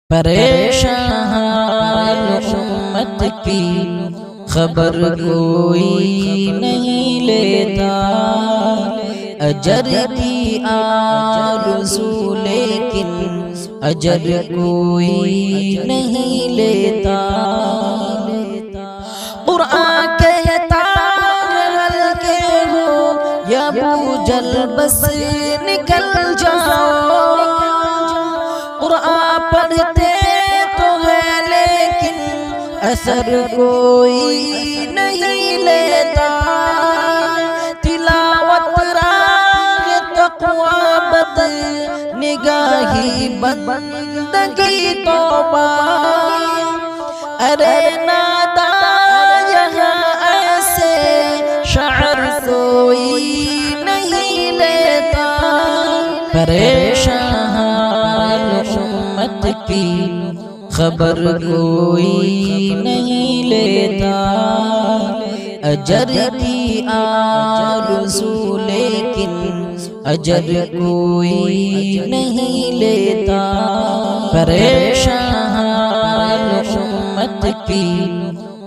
پریشان امت کی خبر کوئی نہیں لیتا، اجر کی آرزو لیکن اجر کوئی نہیں لیتا۔ قرآن کہتا ہے ہلکے ہو یا بوجھل بس نکل جاؤ، قرآن پڑھتے تو ہے لیکن اثر کوئی نہیں لیتا، تلاوت راہ تقوی بد نگاہی بندگی توبہ، ارے نادا یہاں ایسے شعر کوئی نہیں لیتا۔ پریشان امت کی خبر کوئی نہیں لیتا، اجر کی آرزو لیکن اجر کوئی نہیں لیتا۔ پریشان امت کی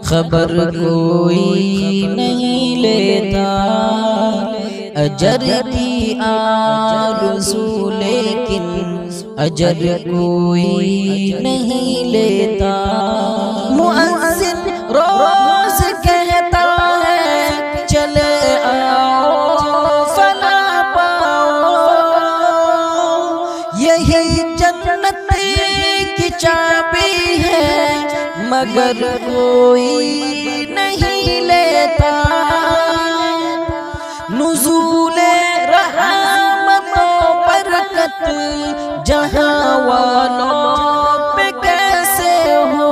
خبر کوئی نہیں لیتا، اجر کی آرزو لیکن اجر کوئی نہیں لیتا۔ مؤذن روز کہتا ہے چلے آؤ فلاح پاؤ، یہی جنت کی چابی ہے مگر کوئی نہیں لیتا، نزول رحمت و برکت جہاں والوں پہ کیسے ہو،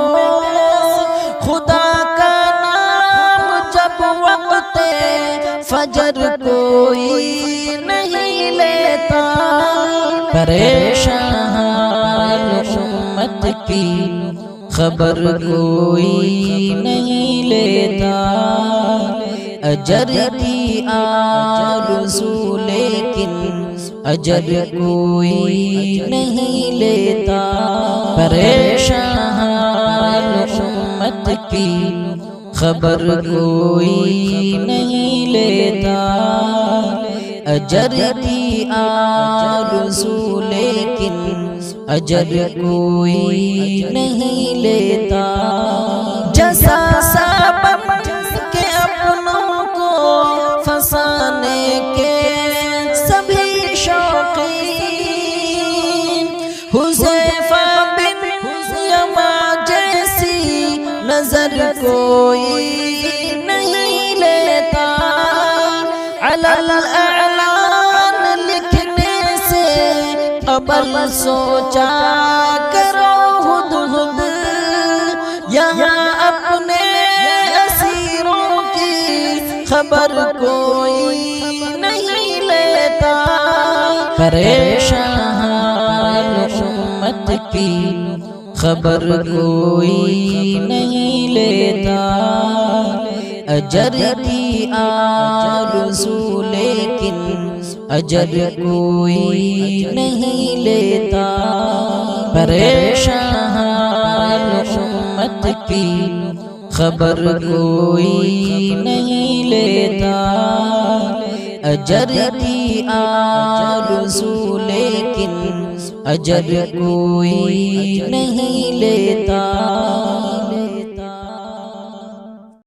خدا کا نام جب وقت فجر کوئی نہیں لیتا۔ پریشان امت کی خبر کوئی نہیں لیتا، اجر کی آرزو لیکن اجر کوئی نہیں لیتا۔ پریشان امت کی خبر کوئی نہیں لیتا، اجر کی آرزو لیکن اجر کوئی نہیں لیتا۔ جزا سبب کے اپنوں کو پھنسانے کے سبھی شوقین، حذیفہ بن یمان جیسی نظر کوئی نہیں لیتا، علی الاعلان لکھنے سے قبل سوچا کرو خود خود، یہاں اپنے اسیروں کی خبر کوئی نہیں لیتا۔ پریشان امت کی خبر کوئی نہیں لیتا، اجر کی آرزو لیکن اجر کوئی نہیں لیتا۔ پریشان امت کی خبر کوئی نہیں لیتا، اجر کی آرزو لیکن اجر کوئی نہیں لیتا۔